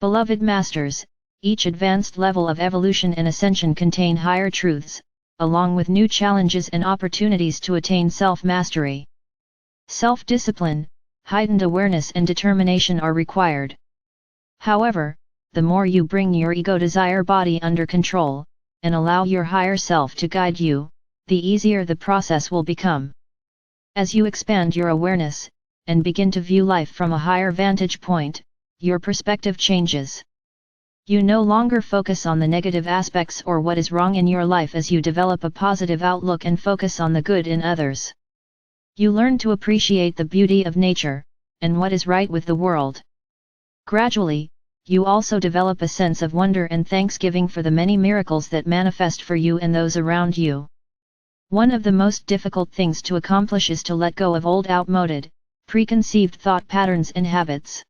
Beloved Masters, each advanced level of evolution and ascension contain higher truths, along with new challenges and opportunities to attain self-mastery. Self-discipline, heightened awareness and determination are required. However, the more you bring your ego desire body under control, and allow your higher self to guide you, the easier the process will become. As you expand your awareness, and begin to view life from a higher vantage point, your perspective changes. You no longer focus on the negative aspects or what is wrong in your life as you develop a positive outlook and focus on the good in others. You learn to appreciate the beauty of nature, and what is right with the world. Gradually, you also develop a sense of wonder and thanksgiving for the many miracles that manifest for you and those around you. One of the most difficult things to accomplish is to let go of old outmoded, preconceived thought patterns and habits.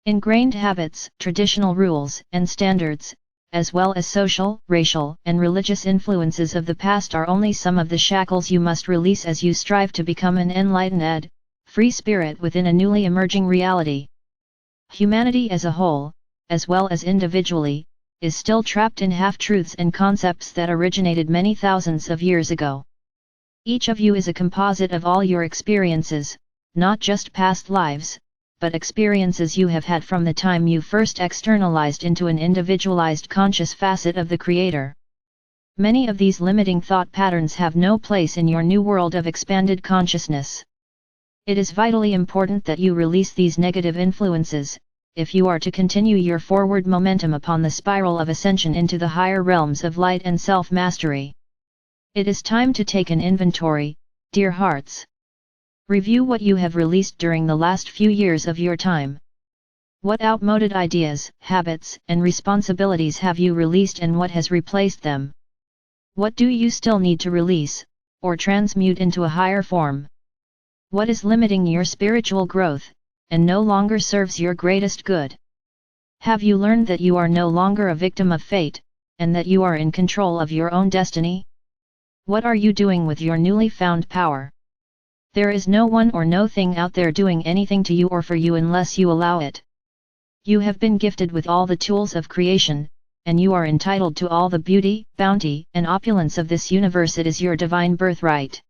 Ingrained habits, traditional rules and standards, as well as social, racial, and religious influences of the past are only some of the shackles you must release as you strive to become an enlightened, free spirit within a newly emerging reality. Humanity as a whole, as well as individually, is still trapped in half-truths and concepts that originated many thousands of years ago. Each of you is a composite of all your experiences, not just past lives, but experiences you have had from the time you first externalized into an individualized conscious facet of the Creator. Many of these limiting thought patterns have no place in your new world of expanded consciousness. It is vitally important that you release these negative influences, if you are to continue your forward momentum upon the spiral of ascension into the higher realms of light and self-mastery. It is time to take an inventory, dear hearts. Review what you have released during the last few years of your time. What outmoded ideas, habits, and responsibilities have you released and what has replaced them? What do you still need to release, or transmute into a higher form? What is limiting your spiritual growth, and no longer serves your greatest good? Have you learned that you are no longer a victim of fate, and that you are in control of your own destiny? What are you doing with your newly found power? There is no one or no thing out there doing anything to you or for you unless you allow it. You have been gifted with all the tools of creation, and you are entitled to all the beauty, bounty, and opulence of this universe. It is your divine birthright.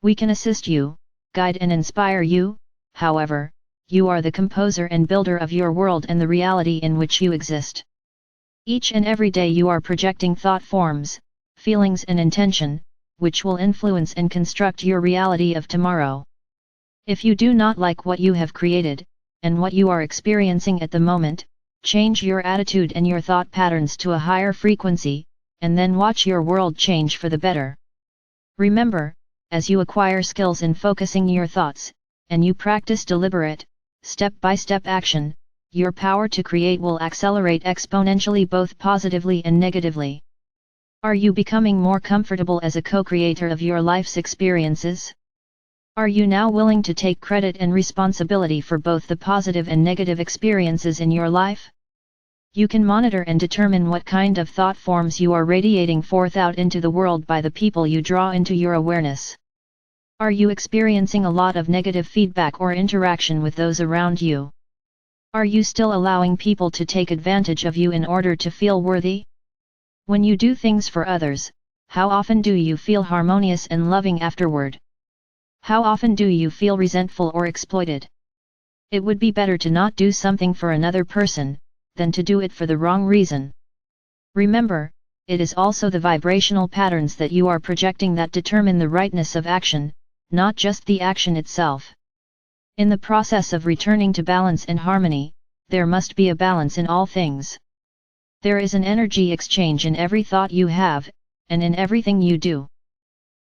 We can assist you, guide and inspire you, however, you are the composer and builder of your world and the reality in which you exist. Each and every day you are projecting thought forms, feelings and intention, which will influence and construct your reality of tomorrow. If you do not like what you have created, and what you are experiencing at the moment, change your attitude and your thought patterns to a higher frequency, and then watch your world change for the better. Remember, as you acquire skills in focusing your thoughts, and you practice deliberate, step-by-step action, your power to create will accelerate exponentially both positively and negatively. Are you becoming more comfortable as a co-creator of your life's experiences? Are you now willing to take credit and responsibility for both the positive and negative experiences in your life? You can monitor and determine what kind of thought forms you are radiating forth out into the world by the people you draw into your awareness. Are you experiencing a lot of negative feedback or interaction with those around you? Are you still allowing people to take advantage of you in order to feel worthy? When you do things for others, how often do you feel harmonious and loving afterward? How often do you feel resentful or exploited? It would be better to not do something for another person, than to do it for the wrong reason. Remember, it is also the vibrational patterns that you are projecting that determine the rightness of action, not just the action itself. In the process of returning to balance and harmony, there must be a balance in all things. There is an energy exchange in every thought you have, and in everything you do.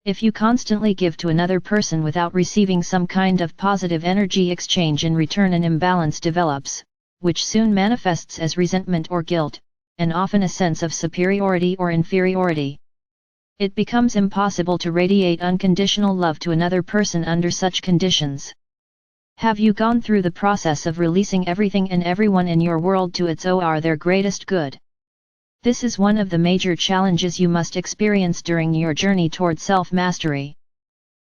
If you constantly give to another person without receiving some kind of positive energy exchange in return, an imbalance develops, which soon manifests as resentment or guilt, and often a sense of superiority or inferiority. It becomes impossible to radiate unconditional love to another person under such conditions. Have you gone through the process of releasing everything and everyone in your world to its or their greatest good? This is one of the major challenges you must experience during your journey toward self-mastery.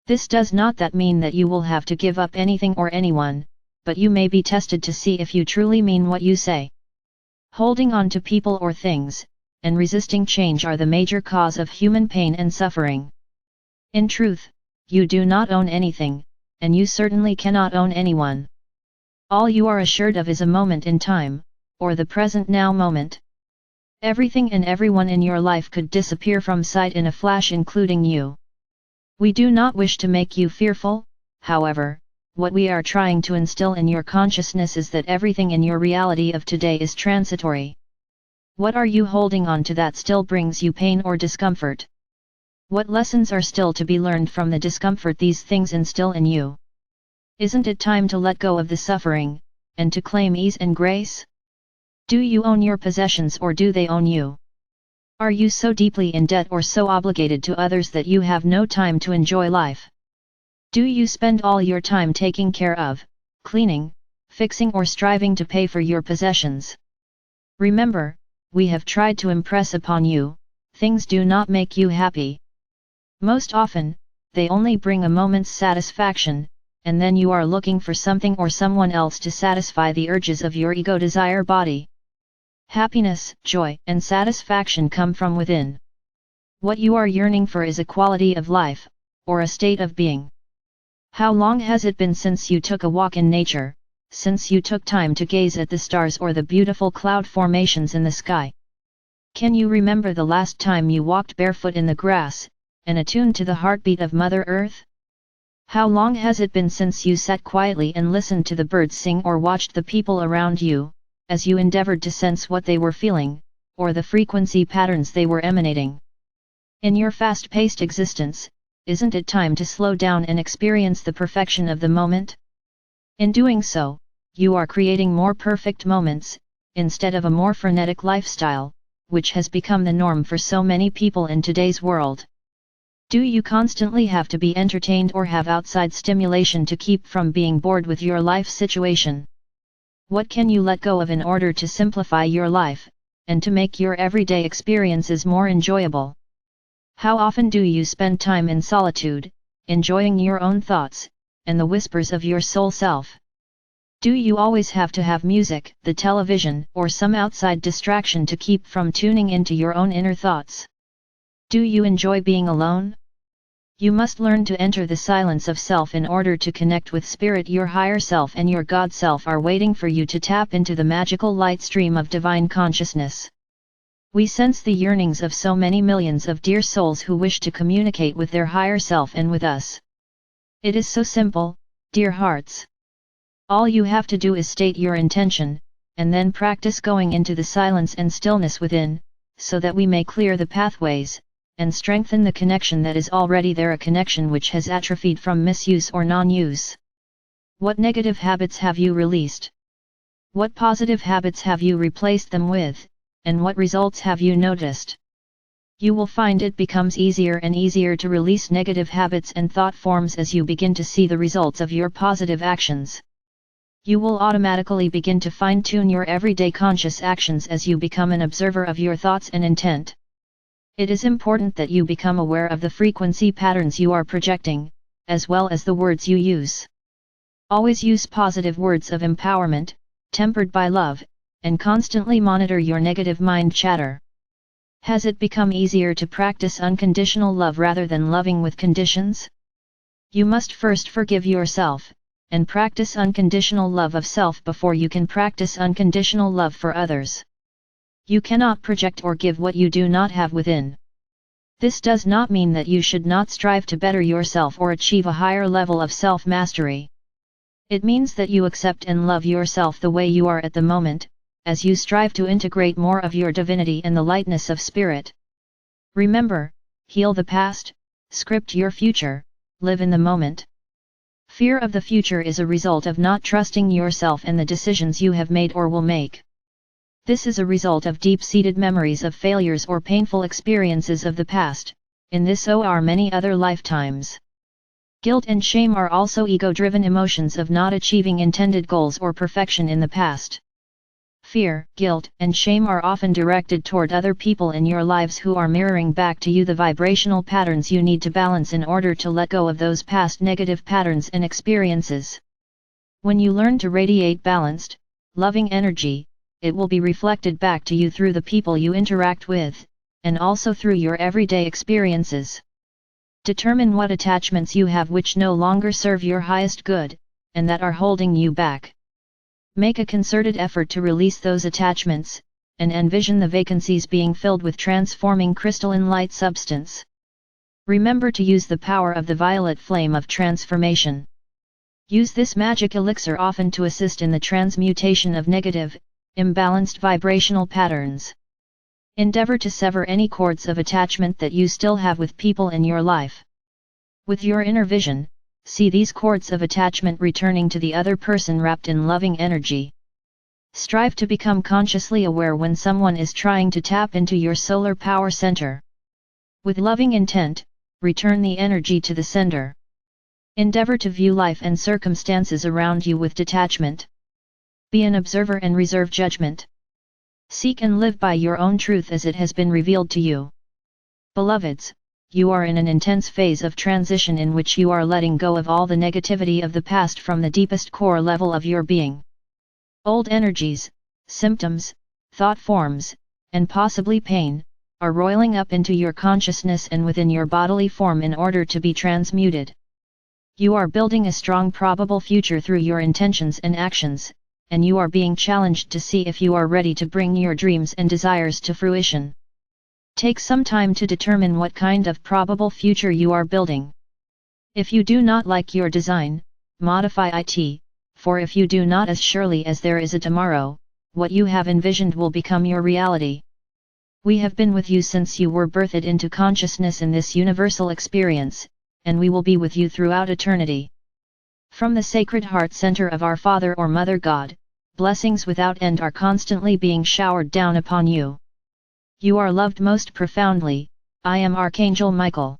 This does not that mean that you will have to give up anything or anyone, but you may be tested to see if you truly mean what you say. Holding on to people or things, and resisting change are the major cause of human pain and suffering. In truth, you do not own anything, and you certainly cannot own anyone. All you are assured of is a moment in time, or the present now moment. Everything and everyone in your life could disappear from sight in a flash, including you. We do not wish to make you fearful, however. What we are trying to instill in your consciousness is that everything in your reality of today is transitory. What are you holding on to that still brings you pain or discomfort? What lessons are still to be learned from the discomfort these things instill in you? Isn't it time to let go of the suffering, and to claim ease and grace? Do you own your possessions or do they own you? Are you so deeply in debt or so obligated to others that you have no time to enjoy life? Do you spend all your time taking care of, cleaning, fixing or striving to pay for your possessions? Remember, we have tried to impress upon you, things do not make you happy. Most often, they only bring a moment's satisfaction, and then you are looking for something or someone else to satisfy the urges of your ego desire body. Happiness, joy, and satisfaction come from within. What you are yearning for is a quality of life, or a state of being. How long has it been since you took a walk in nature, since you took time to gaze at the stars or the beautiful cloud formations in the sky? Can you remember the last time you walked barefoot in the grass, and attuned to the heartbeat of Mother Earth? How long has it been since you sat quietly and listened to the birds sing or watched the people around you, as you endeavored to sense what they were feeling, or the frequency patterns they were emanating? In your fast-paced existence, isn't it time to slow down and experience the perfection of the moment? In doing so, you are creating more perfect moments, instead of a more frenetic lifestyle, which has become the norm for so many people in today's world. Do you constantly have to be entertained or have outside stimulation to keep from being bored with your life situation? What can you let go of in order to simplify your life, and to make your everyday experiences more enjoyable? How often do you spend time in solitude, enjoying your own thoughts, and the whispers of your soul self? Do you always have to have music, the television, or some outside distraction to keep from tuning into your own inner thoughts? Do you enjoy being alone? You must learn to enter the silence of self in order to connect with spirit. Your higher self and your God self are waiting for you to tap into the magical light stream of divine consciousness. We sense the yearnings of so many millions of dear souls who wish to communicate with their higher self and with us. It is so simple, dear hearts. All you have to do is state your intention, and then practice going into the silence and stillness within, so that we may clear the pathways, and strengthen the connection that is already there, a connection which has atrophied from misuse or non-use. What negative habits have you released? What positive habits have you replaced them with, and what results have you noticed? You will find it becomes easier and easier to release negative habits and thought forms as you begin to see the results of your positive actions. You will automatically begin to fine-tune your everyday conscious actions as you become an observer of your thoughts and intent. It is important that you become aware of the frequency patterns you are projecting, as well as the words you use. Always use positive words of empowerment, tempered by love, and constantly monitor your negative mind chatter. Has it become easier to practice unconditional love rather than loving with conditions? You must first forgive yourself, and practice unconditional love of self before you can practice unconditional love for others. You cannot project or give what you do not have within. This does not mean that you should not strive to better yourself or achieve a higher level of self-mastery. It means that you accept and love yourself the way you are at the moment, as you strive to integrate more of your divinity and the lightness of spirit. Remember, heal the past, script your future, live in the moment. Fear of the future is a result of not trusting yourself and the decisions you have made or will make. This is a result of deep-seated memories of failures or painful experiences of the past, in this or many other lifetimes. Guilt and shame are also ego-driven emotions of not achieving intended goals or perfection in the past. Fear, guilt, and shame are often directed toward other people in your lives who are mirroring back to you the vibrational patterns you need to balance in order to let go of those past negative patterns and experiences. When you learn to radiate balanced, loving energy, it will be reflected back to you through the people you interact with, and also through your everyday experiences. Determine what attachments you have which no longer serve your highest good, and that are holding you back. Make a concerted effort to release those attachments, and envision the vacancies being filled with transforming crystalline light substance. Remember to use the power of the violet flame of transformation. Use this magic elixir often to assist in the transmutation of negative, imbalanced vibrational patterns. Endeavor to sever any cords of attachment that you still have with people in your life. With your inner vision, see these cords of attachment returning to the other person wrapped in loving energy. Strive to become consciously aware when someone is trying to tap into your solar power center. With loving intent, return the energy to the sender. Endeavor to view life and circumstances around you with detachment. Be an observer and reserve judgment. Seek and live by your own truth as it has been revealed to you. Beloveds, you are in an intense phase of transition in which you are letting go of all the negativity of the past from the deepest core level of your being. Old energies, symptoms, thought forms, and possibly pain, are roiling up into your consciousness and within your bodily form in order to be transmuted. You are building a strong probable future through your intentions and actions, and you are being challenged to see if you are ready to bring your dreams and desires to fruition. Take some time to determine what kind of probable future you are building. If you do not like your design, modify it, for if you do not, as surely as there is a tomorrow, what you have envisioned will become your reality. We have been with you since you were birthed into consciousness in this universal experience, and we will be with you throughout eternity. From the Sacred Heart Center of our Father or Mother God, blessings without end are constantly being showered down upon you. You are loved most profoundly. I am Archangel Michael.